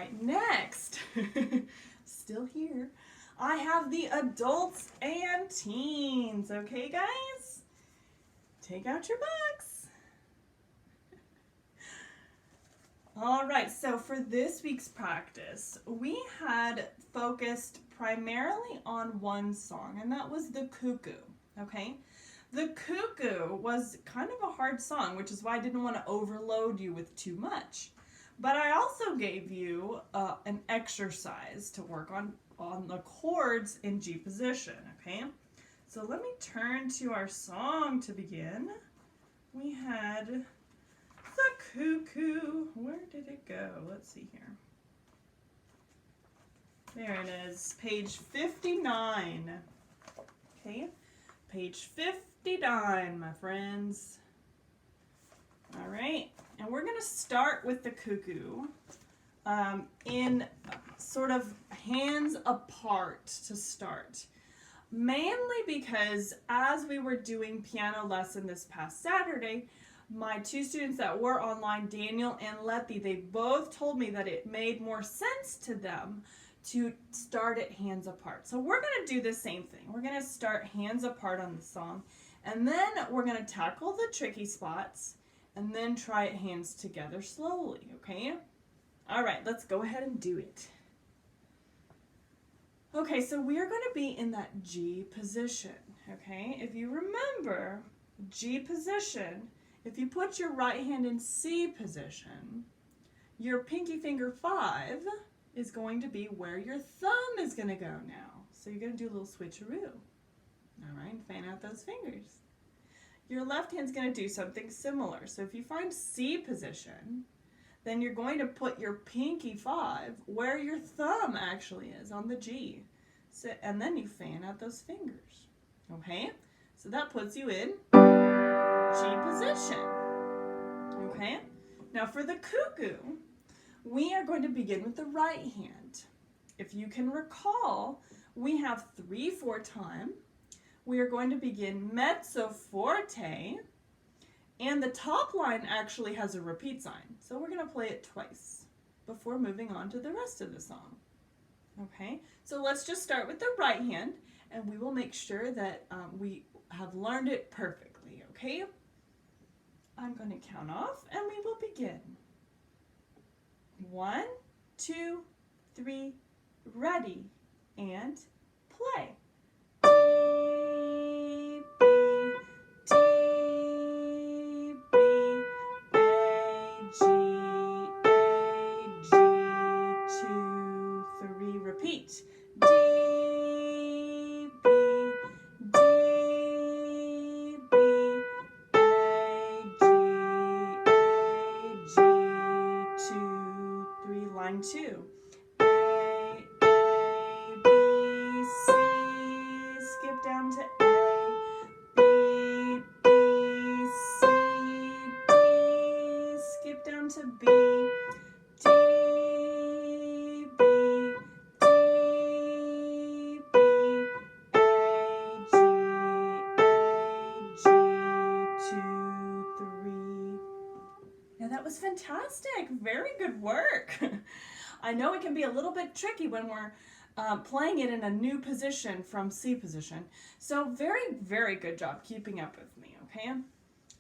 right, next, still here, I have the adults and teens. Okay, guys? Take out your books. All right, so for this week's practice, we had focused primarily on one song, and that was the Cuckoo, okay? The Cuckoo was kind of a hard song, which is why I didn't want to overload you with too much. But I also gave you an exercise to work on the chords in G position, okay? So let me turn to our song to begin. We had the Cuckoo. Where did it go? Let's see here. There it is, page 59. Okay, page 59, my friends. All right, and we're going to start with the Cuckoo in sort of hands apart to start. Mainly because as we were doing piano lesson this past Saturday, my two students that were online, Daniel and Letty, they both told me that it made more sense to them to start it hands apart. So we're going to do the same thing. We're going to start hands apart on the song, and then we're going to tackle the tricky spots and then try it hands together slowly, okay? All right, let's go ahead and do it. Okay, so we're going to be in that G position, okay? If you remember, G position, if you put your right hand in C position, your pinky finger 5 is going to be where your thumb is going to go now. So you're going to do a little switcheroo. All right, fan out those fingers. Your left hand's going to do something similar. So if you find C position, then you're going to put your pinky 5 where your thumb actually is on the G. So, and then you fan out those fingers. Okay? So that puts you in G position. Okay? Now for the Cuckoo, we are going to begin with the right hand. If you can recall, we have 3/4 time. We are going to begin mezzo forte, and the top line actually has a repeat sign. So we're going to play it twice before moving on to the rest of the song. Okay, so let's just start with the right hand, and we will make sure that we have learned it perfectly, okay? I'm going to count off, and we will begin. 1, 2, 3, ready, and play. D, B, D, B, A, G, A, G, 2, 3, repeat. D, B, D, B, A, G, A, G, 2, 3, line 2. A, B, C, skip down to A, B, B, C, D, skip down to B, D, B, D, B, A, G, A, G, 2, 3. Now that was fantastic. Very good work. I know it can be a little bit tricky when we're playing it in a new position from C position. So very, very good job keeping up with me, okay?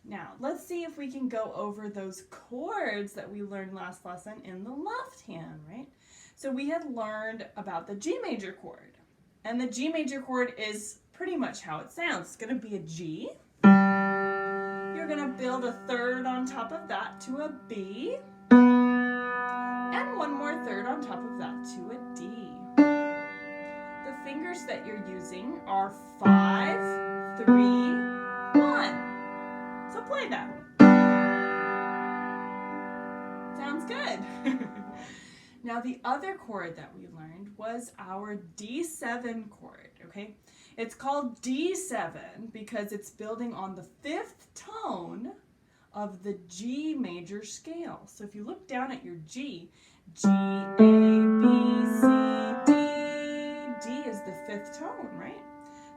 Now, let's see if we can go over those chords that we learned last lesson in the left hand, right? So we had learned about the G major chord. And the G major chord is pretty much how it sounds. It's going to be a G. You're going to build a third on top of that to a B. And one more third on top of that to a D. The fingers that you're using are 5, 3, 1. So play that. Sounds good. Now the other chord that we learned was our D7 chord, okay? It's called D7 because it's building on the 5th tone of the G major scale. So if you look down at your G, G, A, B, C, D. D is the 5th tone, right?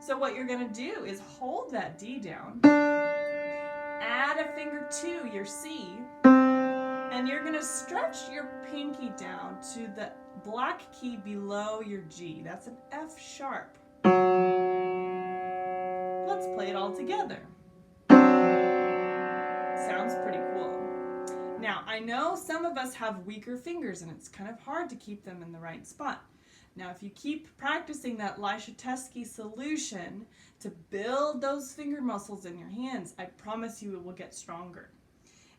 So what you're going to do is hold that D down, add a finger to your C, and And you're gonna stretch your pinky down to the black key below your G. That's an F sharp. Let's play it all together. Sounds pretty cool. Now, I know some of us have weaker fingers and it's kind of hard to keep them in the right spot. Now, if you keep practicing that Leschetizky solution to build those finger muscles in your hands, I promise you it will get stronger.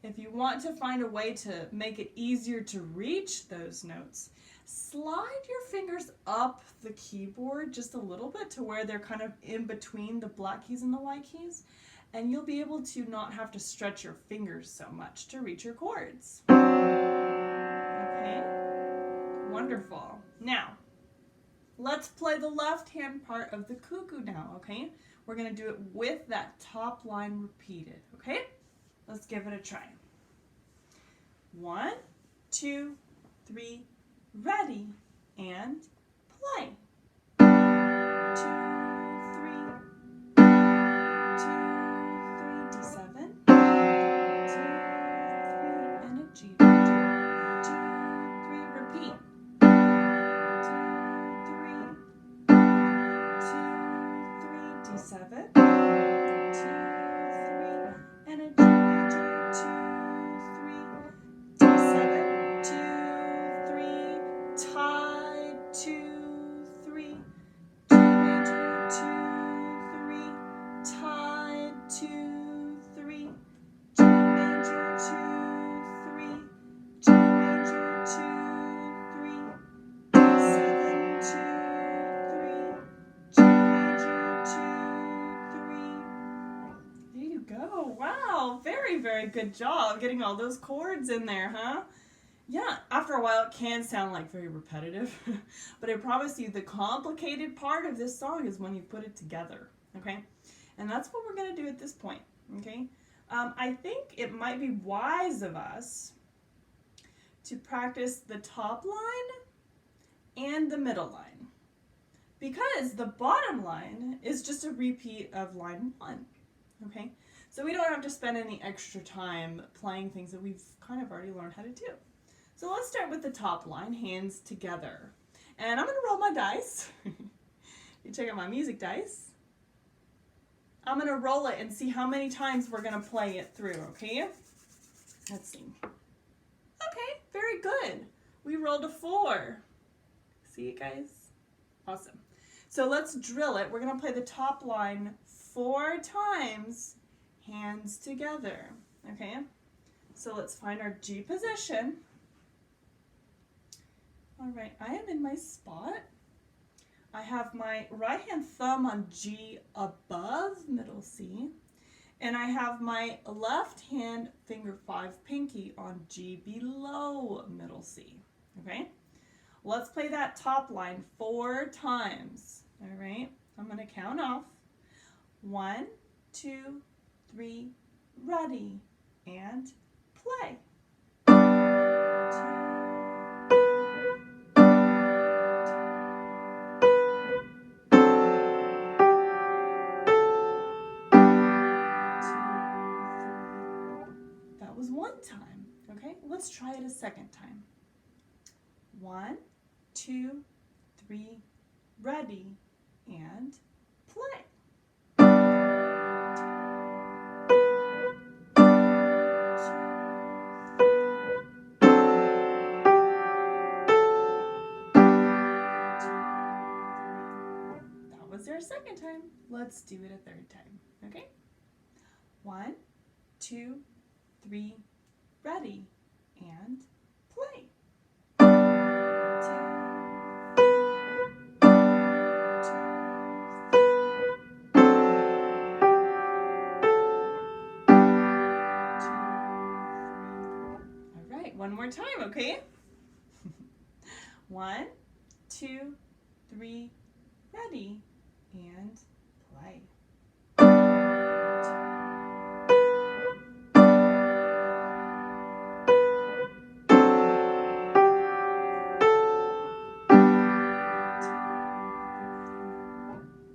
If you want to find a way to make it easier to reach those notes, slide your fingers up the keyboard just a little bit to where they're kind of in between the black keys and the white keys, and you'll be able to not have to stretch your fingers so much to reach your chords. Okay? Wonderful. Now, let's play the left hand part of the cuckoo now, okay? We're going to do it with that top line repeated, okay? Let's give it a try. 1, 2, 3, ready, and play. 2, 3, 2, 3, D7, 2, 3, and a G, 2, 3, repeat. 2, 3, 2, 3, D7, 2, 3, and a G, 2, 3, D7, 2, 3, tied, 2, 3, G major, 2, 3, tied, 2, 3, G major, 2, 3, G major, 2, 3, D7, 2, 3, G major, 2, 3. There you go. Wow, very, very good job getting all those chords in there, huh? Yeah, after a while it can sound like very repetitive, but I promise you the complicated part of this song is when you put it together, okay? And that's what we're going to do at this point, okay? I think it might be wise of us to practice the top line and the middle line, because the bottom line is just a repeat of line 1, okay? So we don't have to spend any extra time playing things that we've kind of already learned how to do. So let's start with the top line, hands together. And I'm going to roll my dice. You check out my music dice. I'm going to roll it and see how many times we're going to play it through, okay? Let's see. Okay, very good. We rolled a 4. See you guys? Awesome. So let's drill it. We're going to play the top line 4 times, hands together, okay? So let's find our G position. All right, I am in my spot. I have my right hand thumb on G above middle C, and I have my left hand finger 5 pinky on G below middle C, okay? Let's play that top line 4 times, all right? I'm gonna count off. 1, 2, 3, ready, and play. That was 1 time, okay? Let's try it a second time. 1, 2, 3, ready, and play. Was there a second time? Let's do it a third time, okay? 1, 2, 3, ready, and play. 2, 2, 3. All right, one more time, okay? 1, 2, 3, ready, and play.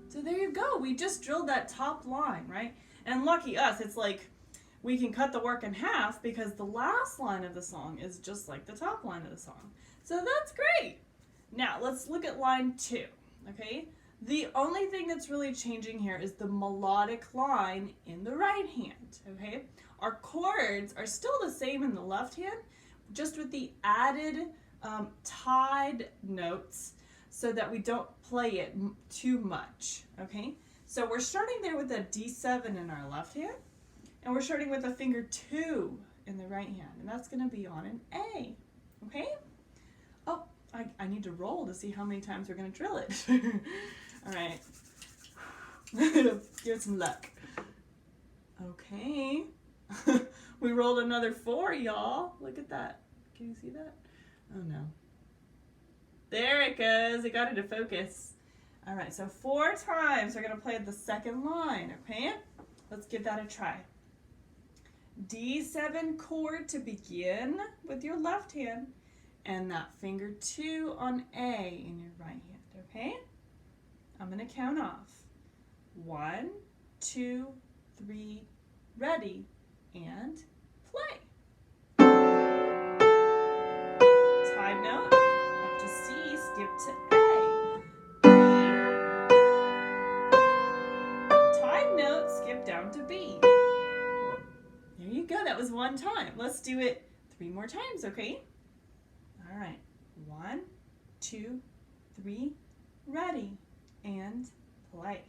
So there you go. We just drilled that top line, right? And lucky us, it's like we can cut the work in half because the last line of the song is just like the top line of the song. So that's great. Now let's look at line 2, okay? The only thing that's really changing here is the melodic line in the right hand, okay? Our chords are still the same in the left hand, just with the added tied notes so that we don't play it too much, okay? So we're starting there with a D7 in our left hand, and we're starting with a finger 2 in the right hand, and that's gonna be on an A, okay? Oh, I need to roll to see how many times we're gonna drill it. All right, give it some luck. Okay, we rolled another 4, y'all. Look at that. Can you see that? Oh no. There it goes, it got into focus. All right, so 4 times we're gonna play the second line, okay? Let's give that a try. D7 chord to begin with your left hand, and that finger 2 on A in your right hand, okay? I'm gonna count off. 1, 2, 3, ready, and play. Time note, up to C, skip to A. B. Time note, skip down to B. There you go, that was 1 time. Let's do it 3 more times, okay? All right, 1, 2, 3, ready, and play.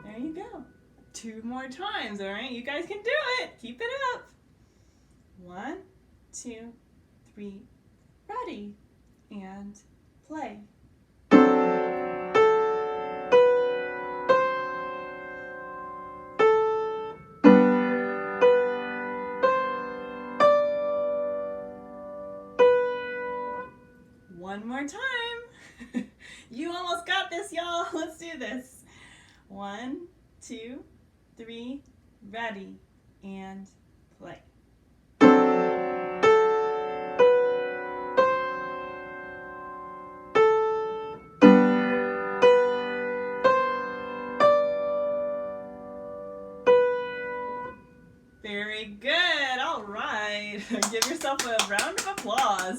There you go. 2 more times, all right? You guys can do it. Keep it up. 1, 2, 3, ready, and play. One more time. You almost got this, y'all. Let's do this. 1, 2, 3, ready, and play. Very good. All right. Give yourself a round of applause.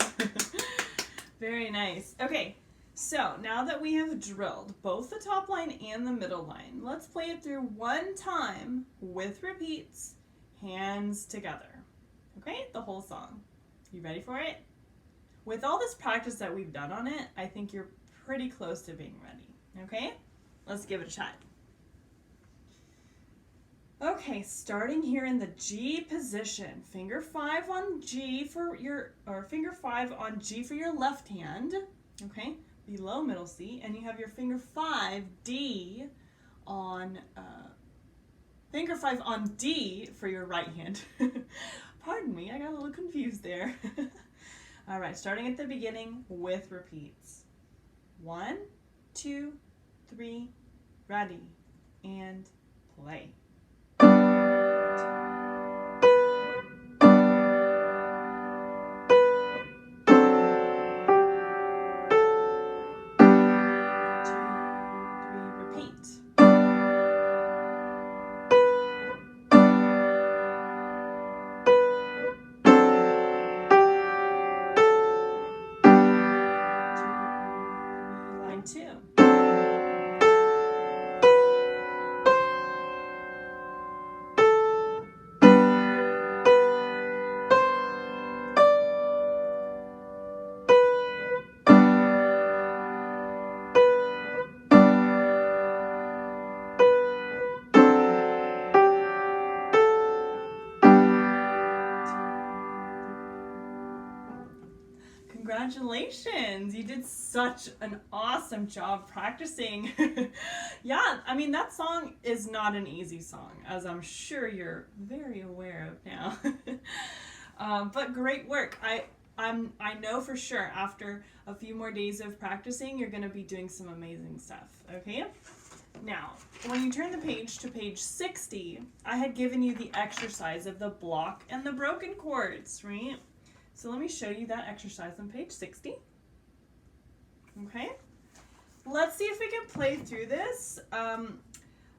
Very nice. Okay, so now that we have drilled both the top line and the middle line, let's play it through 1 time with repeats, hands together. Okay, the whole song. You ready for it? With all this practice that we've done on it, I think you're pretty close to being ready. Okay, let's give it a shot. Okay, starting here in the G position, finger 5 on G for your, or finger 5 on G for your left hand, okay, below middle C, and you have your finger 5, D, on, finger 5 on D for your right hand. Pardon me, I got a little confused there. All right, starting at the beginning with repeats. 1, 2, 3, ready, and play. Congratulations, you did such an awesome job practicing. Yeah, I mean, that song is not an easy song, as I'm sure you're very aware of now. But great work. I know for sure after a few more days of practicing, you're gonna be doing some amazing stuff, okay? Now, when you turn the page to page 60, I had given you the exercise of the block and the broken chords, right? So let me show you that exercise on page 60. Okay, let's see if we can play through this.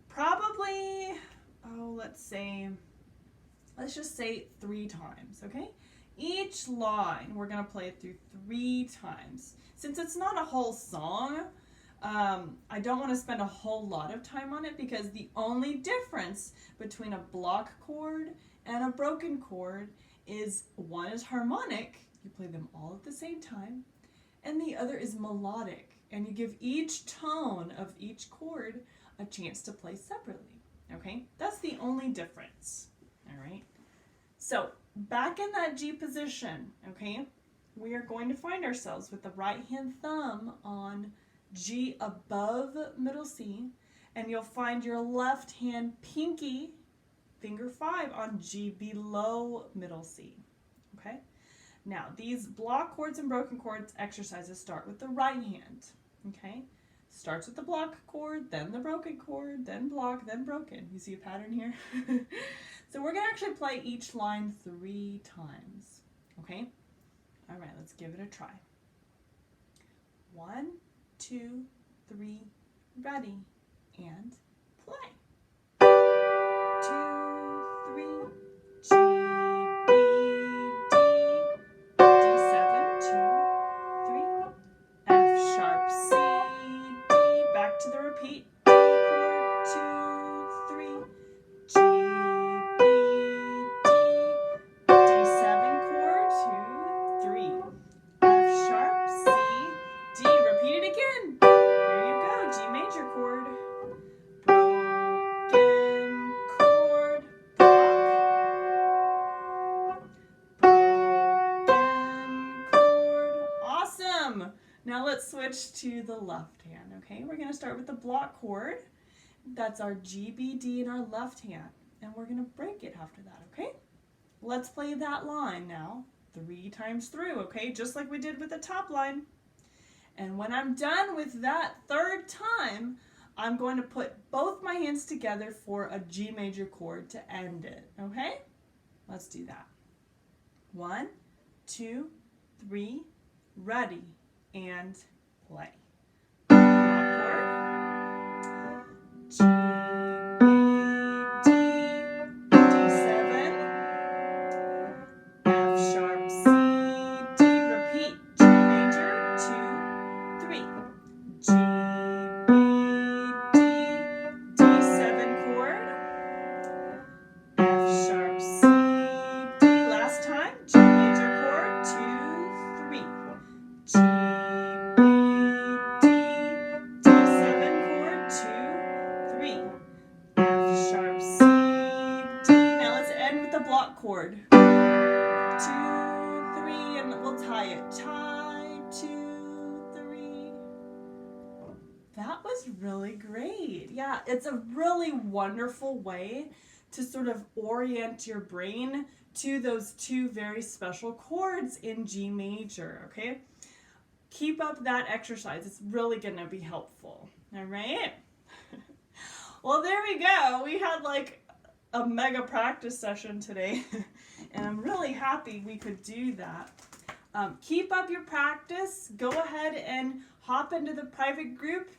Probably, let's just say 3 times, okay? Each line, we're gonna play it through 3 times. Since it's not a whole song, I don't want to spend a whole lot of time on it because the only difference between a block chord and a broken chord is one is harmonic, you play them all at the same time, and the other is melodic, and you give each tone of each chord a chance to play separately, okay? That's the only difference, all right? So back in that G position, okay, we are going to find ourselves with the right hand thumb on G above middle C, and you'll find your left hand pinky, finger 5, on G below middle C, okay? Now, these block chords and broken chords exercises start with the right hand, okay? Starts with the block chord, then the broken chord, then block, then broken. You see a pattern here? So we're going to actually play each line 3 times, okay? All right, let's give it a try. 1, 2, 3, ready, and play. 2, 3, G, B, D, D7, 2, 3, F sharp, C, D, back to the repeat, D chord, 2, 3, G, B, D, D7 chord, 2, 3, F sharp, C, D, repeat it again. There you go, G major chord, broken chord, broken chord. Awesome. Now let's switch to the left hand, okay? We're going to start with the block chord. That's our G, B, D in our left hand, and we're going to break it after that, okay? Let's play that line now 3 times through, okay? Just like we did with the top line. And when I'm done with that 3rd time, I'm going to put both my hands together for a G major chord to end it, okay? Let's do that. 1, 2, 3, ready, and play. G, B, D, D7, F sharp, C, D, repeat, G major, 2, 3, G, B, D, D7 chord, F sharp, C, D, last time, G major chord, 2, 3, G, B, D, D7 chord, 2, 3, F sharp, C, D. Now let's end with the block chord. 2, 3, and we'll tie it. Tie, 2, 3. That was really great. Yeah, it's a really wonderful way to sort of orient your brain to those 2 very special chords in G major, okay? Keep up that exercise. It's really going to be helpful. All right? Well, there we go. We had like a mega practice session today, and I'm really happy we could do that. Keep up your practice. Go ahead and hop into the private group.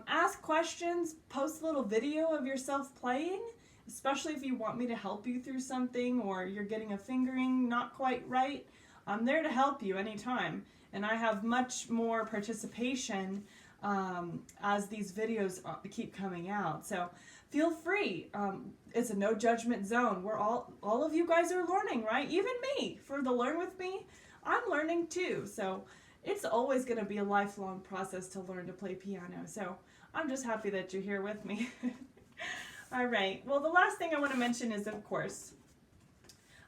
Ask questions. Post a little video of yourself playing, especially if you want me to help you through something or you're getting a fingering not quite right. I'm there to help you anytime. And I have much more participation as these videos keep coming out. So feel free. It's a no judgment zone. We're all of you guys are learning, right? Even me. For the Learn With Me, I'm learning too. So it's always going to be a lifelong process to learn to play piano. So I'm just happy that you're here with me. All right. Well, the last thing I want to mention is, of course,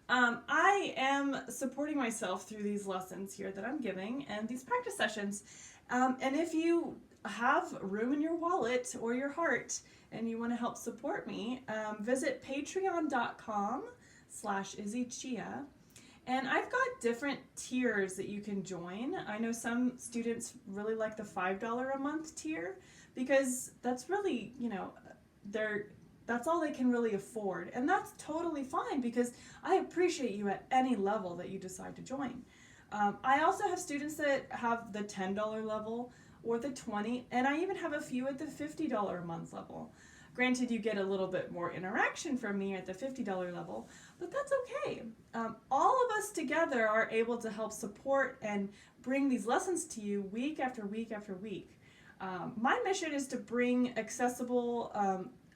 I am supporting myself through these lessons here that I'm giving and these practice sessions. And if you have room in your wallet or your heart and you want to help support me, visit patreon.com/IzzyChia. And I've got different tiers that you can join. I know some students really like the $5 a month tier because that's really, That's all they can really afford. And that's totally fine because I appreciate you at any level that you decide to join. I also have students that have the $10 level or the $20, and I even have a few at the $50 a month level. Granted, you get a little bit more interaction from me at the $50 level, but that's okay. All of us together are able to help support and bring these lessons to you week after week after week. My mission is to bring accessible,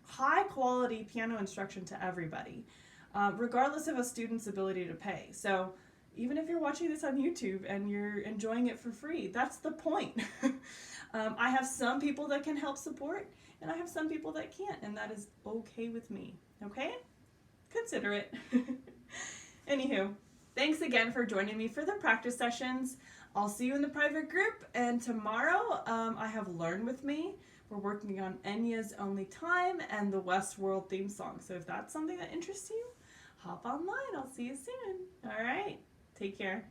high quality piano instruction to everybody, regardless of a student's ability to pay. So even if you're watching this on YouTube and you're enjoying it for free, that's the point. I have some people that can help support, and I have some people that can't, and that is okay with me, okay? Consider it. Anywho, thanks again for joining me for the practice sessions. I'll see you in the private group, and tomorrow I have Learn With Me. We're working on Enya's Only Time and the Westworld theme song. So if that's something that interests you, hop online. I'll see you soon. All right. Take care.